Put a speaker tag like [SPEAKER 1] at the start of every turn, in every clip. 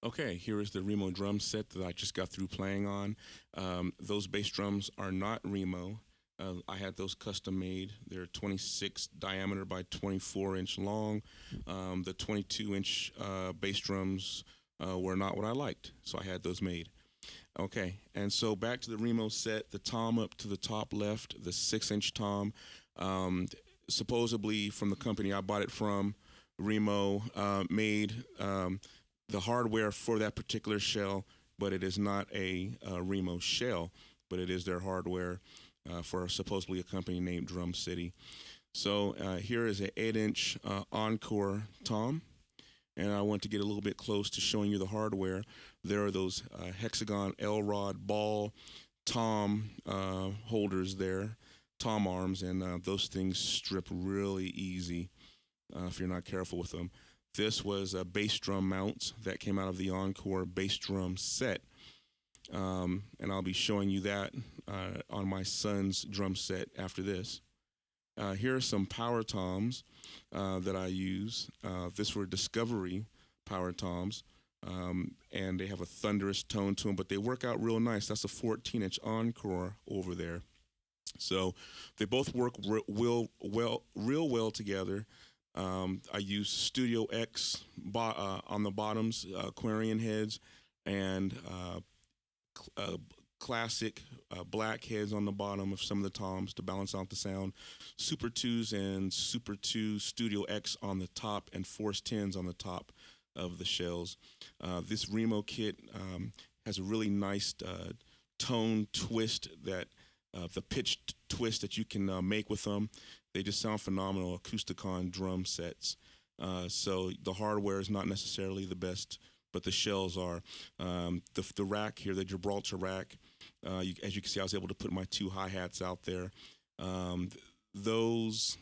[SPEAKER 1] Okay, here is the Remo drum set that I just got through playing on. Those bass drums are not Remo. I had those custom made. They're 26 diameter by 24-inch long. The 22-inch bass drums were not what I liked, so I had those made. Okay, and so back to the Remo set, the tom up to the top left, the 6-inch tom, supposedly from the company I bought it from, Remo made the hardware for that particular shell, but it is not a Remo shell, but it is their hardware for supposedly a company named Drum City. So here is an 8-inch Encore tom. And I want to get a little bit close to showing you the hardware. There are those hexagon L-rod ball tom holders there, tom arms, and those things strip really easy if you're not careful with them. This was a bass drum mounts that came out of the Encore bass drum set. And I'll be showing you that on my son's drum set after this. Here are some power toms that I use. This were Discovery power toms, and they have a thunderous tone to them, but they work out real nice. That's a 14-inch Encore over there. So they both work real well together. I use Studio X on the bottoms, Aquarian heads, and classic black heads on the bottom of some of the toms to balance out the sound. Super 2s and Super 2 Studio X on the top and Force 10s on the top of the shells. This Remo kit has a really nice tone twist that the pitch twist that you can make with them. They just sound phenomenal. Acousticon drum sets. So the hardware is not necessarily the best, but the shells are. The rack here, the Gibraltar rack, as you can see, I was able to put my 2 hi-hats out there. There's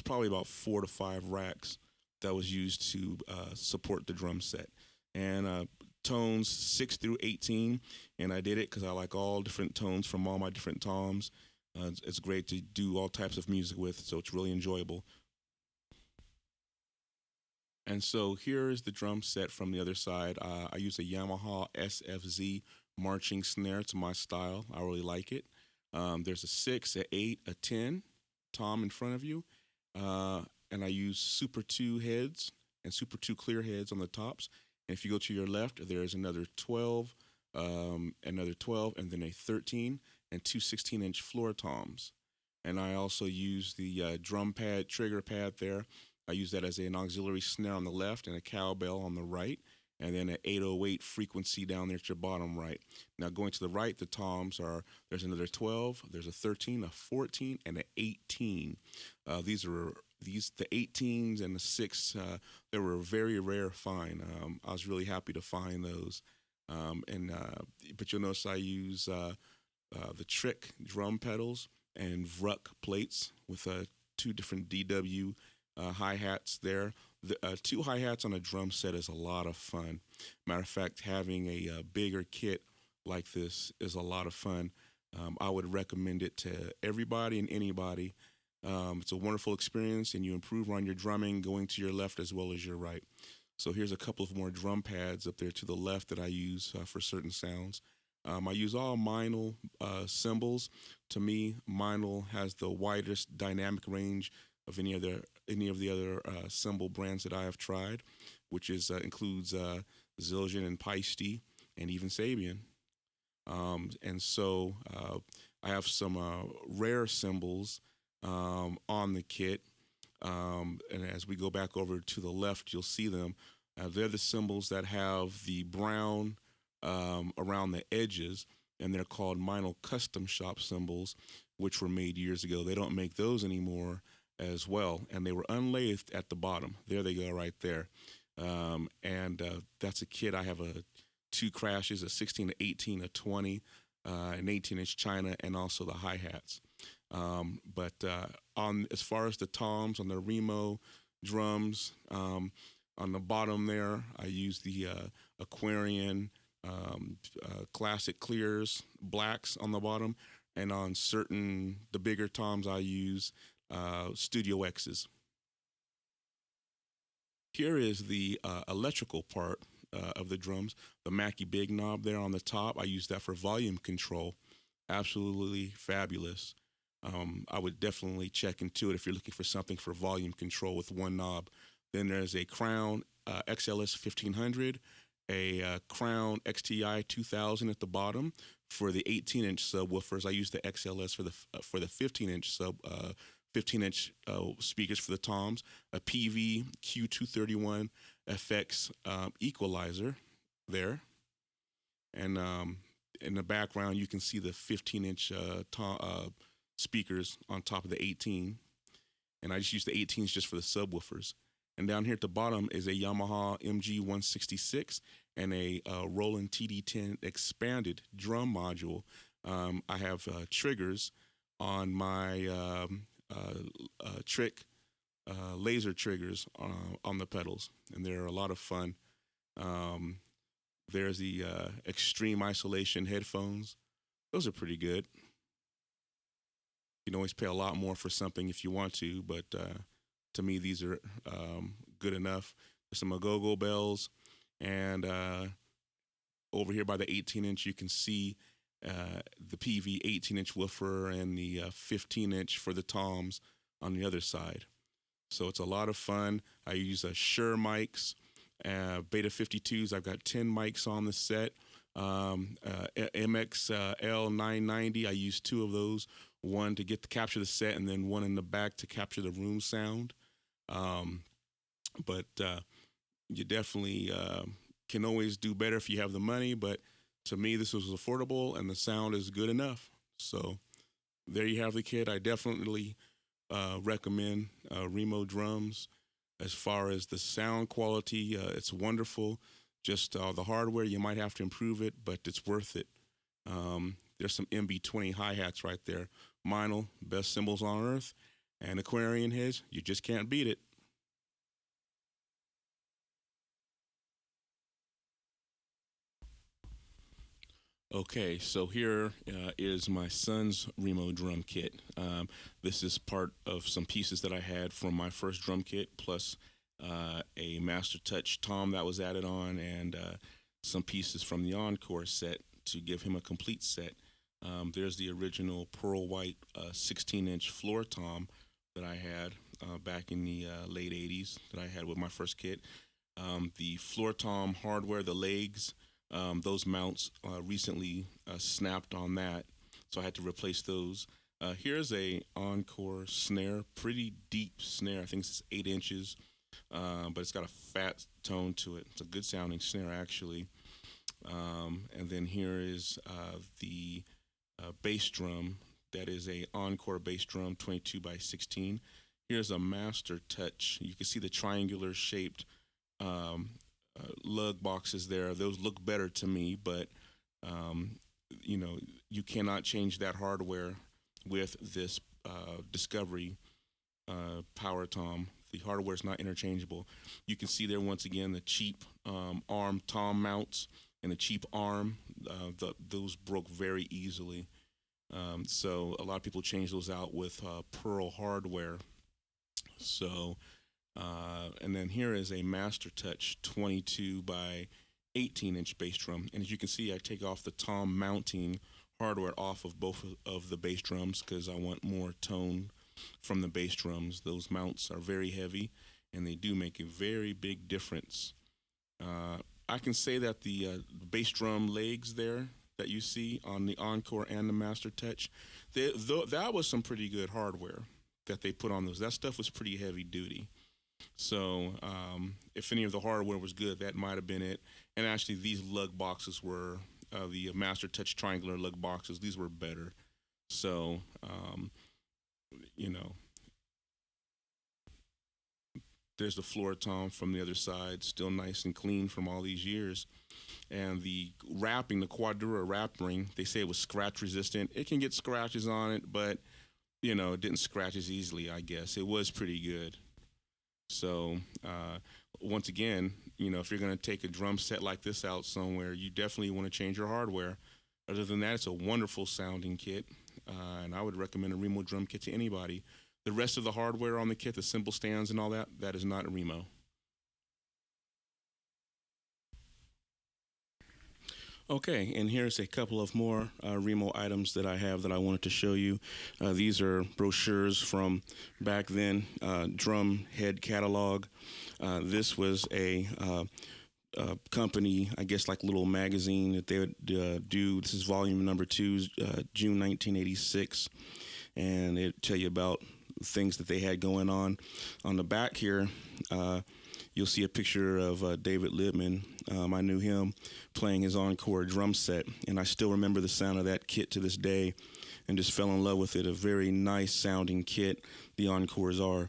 [SPEAKER 1] probably about 4 to 5 racks that was used to support the drum set. And tones 6 through 18, and I did it because I like all different tones from all my different toms. It's great to do all types of music with, so it's really enjoyable. And so here is the drum set from the other side. I use a Yamaha SFZ marching snare to my style. I really like it. There's a 6, a 8, a 10 tom in front of you. And I use Super 2 heads and Super 2 clear heads on the tops. And if you go to your left, there's another 12, and then a 13, and 2 16-inch floor toms. And I also use the drum pad, trigger pad there. I use that as an auxiliary snare on the left and a cowbell on the right, and then an 808 frequency down there at your bottom right. Now going to the right, the toms there's another 12, there's a 13, a 14, and an 18. The 18s and the 6, they were a very rare find. I was really happy to find those. But you'll notice I use the Trick drum pedals and Vruck plates with 2 different DW hi-hats there. The 2 hi-hats on a drum set is a lot of fun. Matter of fact, having a bigger kit like this is a lot of fun. I would recommend it to everybody and anybody. It's a wonderful experience, and you improve on your drumming going to your left as well as your right. So here's a couple of more drum pads up there to the left that I use for certain sounds. I use all Meinl cymbals. To me, Meinl has the widest dynamic range of any of the other cymbal brands that I have tried, which includes Zildjian and Paiste and even Sabian. And so I have some rare cymbals on the kit. And as we go back over to the left, you'll see them. They're the cymbals that have the brown around the edges, and they're called Meinl Custom Shop cymbals, which were made years ago. They don't make those anymore as well, and they were unlathed at the bottom. There they go right there. And that's a kit. I have 2 crashes, a 16, a 18, a 20, an 18-inch China, and also the hi-hats. But as far as the toms on the Remo drums, on the bottom there, I use the Aquarian classic clears, blacks on the bottom, and on the bigger toms, I use Studio X's. Here is the electrical part of the drums. The Mackie Big knob there on the top, I use that for volume control. Absolutely fabulous. I would definitely check into it if you're looking for something for volume control with one knob. Then there's a Crown XLS 1500, a Crown XTI 2000 at the bottom for the 18-inch subwoofers. I use the XLS for the 15-inch 15-inch speakers for the toms. A PV Q231 FX equalizer there, and in the background you can see the 15-inch speakers on top of the 18, and I just use the 18s just for the subwoofers. And down here at the bottom is a Yamaha MG166 and a Roland TD10 expanded drum module. I have triggers on my trick laser triggers on the pedals, and they're a lot of fun. There's the extreme isolation headphones. Those are pretty good. You can always pay a lot more for something if you want to, but to me, these are good enough. There's some Agogo bells, and over here by the 18-inch, you can see the PV 18-inch woofer and the 15-inch for the toms on the other side. So it's a lot of fun. I use Shure mics, Beta 52s. I've got 10 mics on the set. MXL 990. I use 2 of those. One to capture the set, and then one in the back to capture the room sound. But you definitely can always do better if you have the money. But to me, this was affordable, and the sound is good enough. So there you have the kit. I definitely recommend Remo drums. As far as the sound quality, it's wonderful. Just the hardware, you might have to improve it, but it's worth it. There's some MB20 hi-hats right there. Meinl, best cymbals on earth. And Aquarian heads, you just can't beat it. Okay, so here is my son's Remo drum kit. This is part of some pieces that I had from my first drum kit, plus a Mastertouch tom that was added on, and some pieces from the Encore set to give him a complete set. There's the original pearl white 16-inch floor tom that I had back in the late 80s that I had with my first kit. The floor tom hardware, the legs, those mounts recently snapped on that, so I had to replace those. Here's a Encore snare, pretty deep snare. I think it's 8 inches, but it's got a fat tone to it. It's a good sounding snare, actually. And then here is the bass drum. That is a Encore bass drum, 22 by 16. Here's a Mastertouch. You can see the triangular shaped lug boxes there. Those look better to me, but you cannot change that hardware with this Discovery Power Tom. The hardware is not interchangeable. You can see there once again the cheap arm tom mounts and the cheap arm. Those broke very easily. So a lot of people change those out with Pearl hardware. So, and then here is a Mastertouch 22 by 18-inch bass drum. And as you can see, I take off the tom mounting hardware off of both of the bass drums because I want more tone from the bass drums. Those mounts are very heavy, and they do make a very big difference. I can say that the bass drum legs there that you see on the Encore and the Mastertouch, that was some pretty good hardware that they put on those. That stuff was pretty heavy duty. So if any of the hardware was good, that might have been it. And actually, these lug boxes were the Mastertouch triangular lug boxes. These were better. So there's the floor tom from the other side, still nice and clean from all these years. And the wrapping, the Quadura wrap ring, they say it was scratch resistant. It can get scratches on it, but it didn't scratch as easily, I guess. It was pretty good. So once again, if you're going to take a drum set like this out somewhere, you definitely want to change your hardware. Other than that, it's a wonderful sounding kit, and I would recommend a Remo drum kit to anybody. The rest of the hardware on the kit, the cymbal stands and all that, that is not a Remo. Okay, and here's a couple of more Remo items that I have that I wanted to show you. These are brochures from back then, drum head catalog. This was a company, I guess, like little magazine that they would do. This is volume number 2, June 1986, and it tell you about things that they had going on. On the back here, you'll see a picture of David Littman. I knew him playing his Encore drum set, and I still remember the sound of that kit to this day and just fell in love with it. A very nice sounding kit, the Encores are.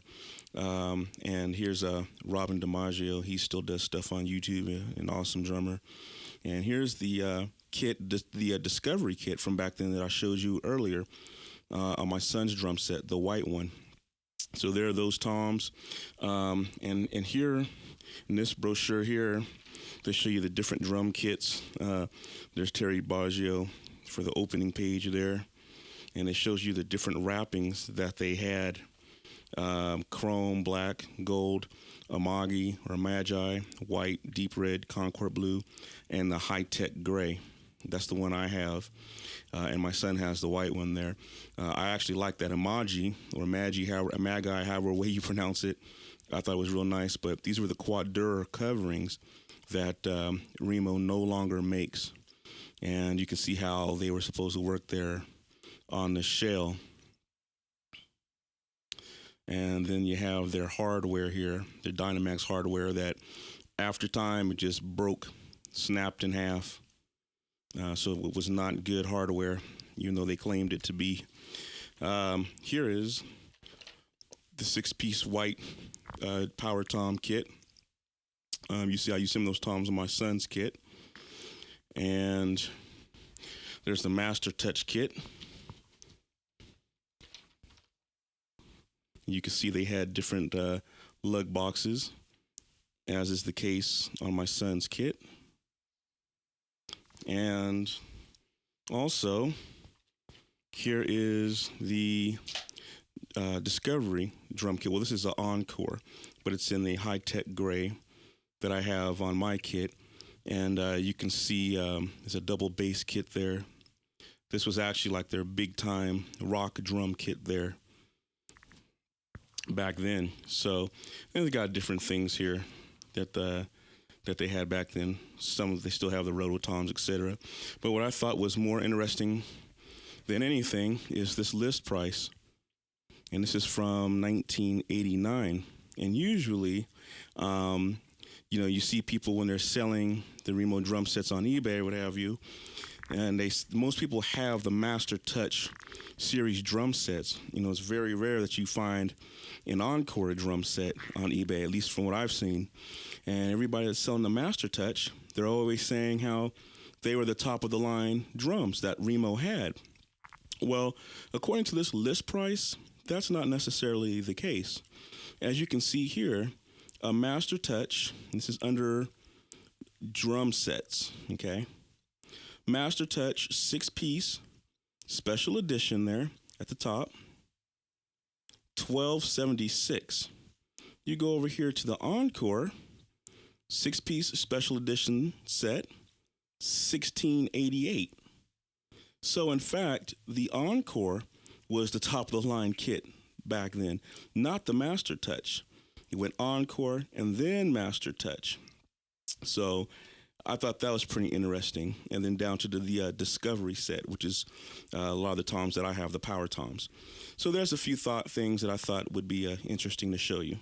[SPEAKER 1] And here's Robin DiMaggio. He still does stuff on YouTube, an awesome drummer. And here's the kit, the Discovery kit from back then that I showed you earlier on my son's drum set, the white one. So there are those toms. And here in this brochure here, they show you the different drum kits. There's Terry Baggio for the opening page there. And it shows you the different wrappings that they had. Chrome, black, gold, Amagi or Magi, white, deep red, Concord blue, and the high-tech gray. That's the one I have, and my son has the white one there. I actually like that Amagi or Magi, however way you pronounce it. I thought it was real nice, but these were the Quadur coverings that Remo no longer makes. And you can see how they were supposed to work there on the shell. And then you have their hardware here, their Dynamax hardware that after time it just broke, snapped in half. So it was not good hardware, even though they claimed it to be. Here is the 6-piece white power tom kit. You see I use some of those toms on my son's kit. And there's the Mastertouch kit. You can see they had different lug boxes, as is the case on my son's kit. And also, here is the Discovery drum kit. Well, this is an Encore, but it's in the high-tech gray that I have on my kit. And you can see there's a double bass kit there. This was actually like their big-time rock drum kit there back then. So and they got different things here that they had back then. Some they still have the rototoms, etc. But what I thought was more interesting than anything is this list price, and this is from 1989. And usually, you see people when they're selling the Remo drum sets on eBay or what have you, and most people have the Mastertouch series drum sets. It's very rare that you find an Encore drum set on eBay, at least from what I've seen. And everybody that's selling the Mastertouch, they're always saying how they were the top of the line drums that Remo had. Well, according to this list price, that's not necessarily the case. As you can see here, a Mastertouch, this is under drum sets, okay? Mastertouch 6-piece special edition there at the top, $12.76. You go over here to the Encore 6-piece special edition set, $16.88. So in fact, the Encore was the top of the line kit back then, not the Mastertouch. It went Encore and then Mastertouch. So I thought that was pretty interesting. And then down to the Discovery set, which is a lot of the toms that I have, the power toms. So there's a few things that I thought would be interesting to show you.